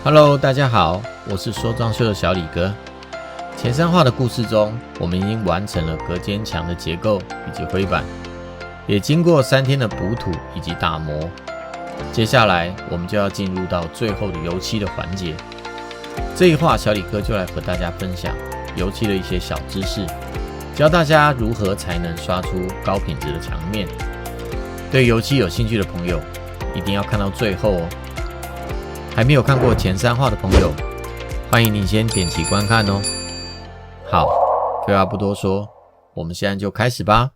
Hello， 大家好，我是说装修的小李哥。前3话的故事中，我们已经完成了隔间墙的结构以及灰板，也经过3天的补土以及打磨。接下来我们就要进入到最后的油漆的环节。这一话，小李哥就来和大家分享油漆的一些小知识，教大家如何才能刷出高品质的墙面。对油漆有兴趣的朋友，一定要看到最后哦。还没有看过前3话的朋友，欢迎你先点击观看哦。好，废话不多说，我们现在就开始吧。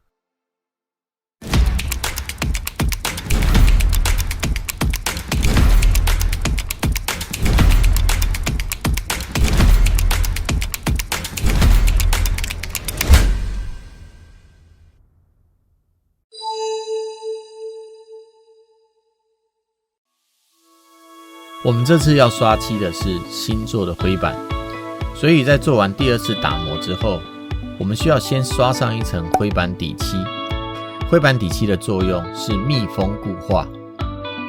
我们这次要刷漆的是新做的灰板，所以在做完第2次打磨之后，我们需要先刷上一层灰板底漆。灰板底漆的作用是密封固化，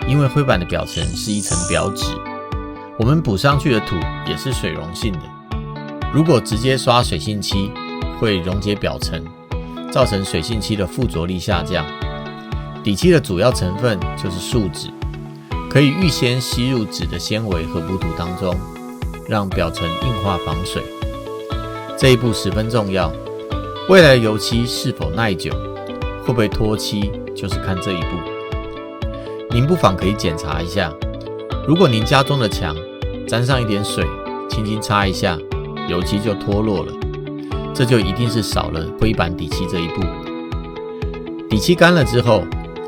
因为灰板的表层是一层表纸，我们补上去的土也是水溶性的。如果直接刷水性漆，会溶解表层，造成水性漆的附着力下降。底漆的主要成分就是树脂，可以预先吸入纸的纤维和补土当中，让表层硬化防水。这一步十分重要，未来的油漆是否耐久，会不会脱漆，就是看这一步。您不妨可以检查一下，如果您家中的墙沾上一点水，轻轻擦一下，油漆就脱落了，这就一定是少了灰板底漆这一步。底漆干了之后，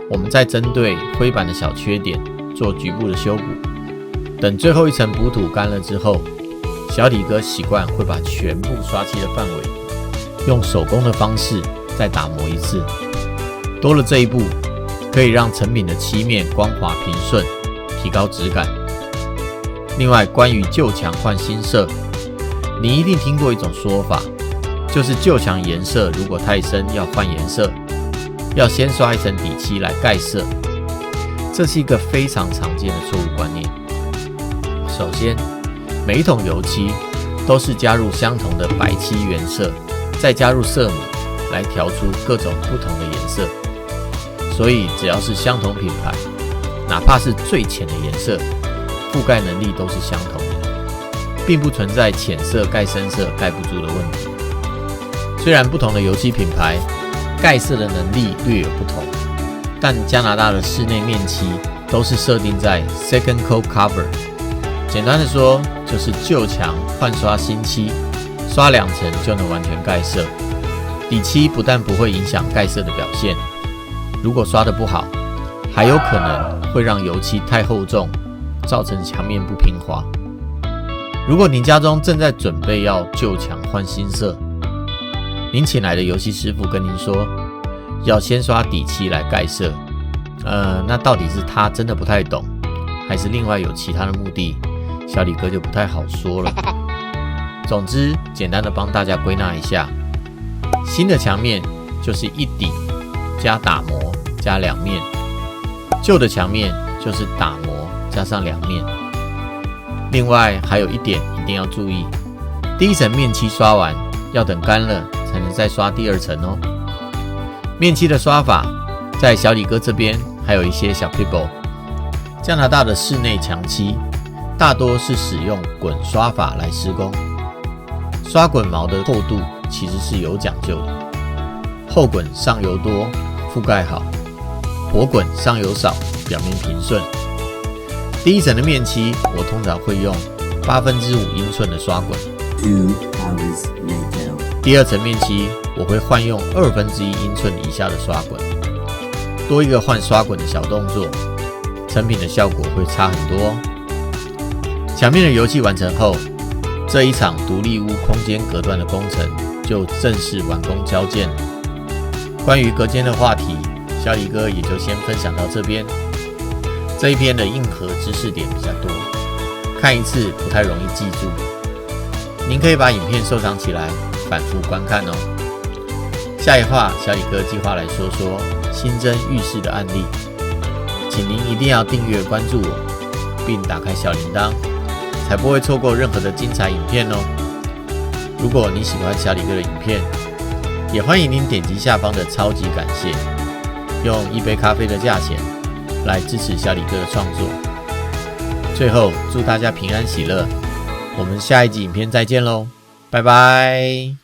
我们再针对灰板的小缺点做局部的修补。等最后一层补土干了之后，小李哥习惯会把全部刷漆的范围用手工的方式再打磨一次。多了这一步，可以让成品的漆面光滑平顺，提高质感。另外，关于旧墙换新色，你一定听过一种说法，就是旧墙颜色如果太深要换颜色，要先刷一层底漆来盖色。这是一个非常常见的错误观念。首先，每一桶油漆都是加入相同的白漆原色，再加入色母来调出各种不同的颜色。所以只要是相同品牌，哪怕是最浅的颜色，覆盖能力都是相同的，并不存在浅色盖深色盖不住的问题。虽然不同的油漆品牌盖色的能力略有不同，但加拿大的室内面漆都是设定在 Second Coat Cover， 简单的说就是旧墙换刷新漆，刷2层就能完全盖色。底漆不但不会影响盖色的表现，如果刷得不好，还有可能会让油漆太厚重，造成墙面不平滑。如果您家中正在准备要旧墙换新色，您请来的油漆师傅跟您说要先刷底漆来盖色，那到底是他真的不太懂，还是另外有其他的目的？小李哥就不太好说了。总之，简单的帮大家归纳一下，新的墙面就是一底加打磨加2面，旧的墙面就是打磨加上2面。另外还有一点一定要注意，第1层面漆刷完，要等干了才能再刷第2层哦。面漆的刷法，在小李哥这边还有一些小 people。加拿大的室内墙漆大多是使用滚刷法来施工，刷滚毛的厚度其实是有讲究的，厚滚上油多，覆盖好；薄滚上油少，表面平顺。第1层的面漆，我通常会用5/8英寸的刷滚。第2层面漆，我会换用1/2英寸以下的刷滚。多一个换刷滚的小动作，成品的效果会差很多哦。墙面的油漆完成后，这一场独立屋空间隔断的工程就正式完工交件了。关于隔间的话题，小李哥也就先分享到这边。这一篇的硬核知识点比较多，看一次不太容易记住。您可以把影片收藏起来，反复观看哦。下一话，小李哥计划来说说新增浴室的案例，请您一定要订阅关注我，并打开小铃铛，才不会错过任何的精彩影片哦。如果你喜欢小李哥的影片，也欢迎您点击下方的超级感谢，用一杯咖啡的价钱来支持小李哥的创作。最后祝大家平安喜乐，我们下一集影片再见喽，拜拜。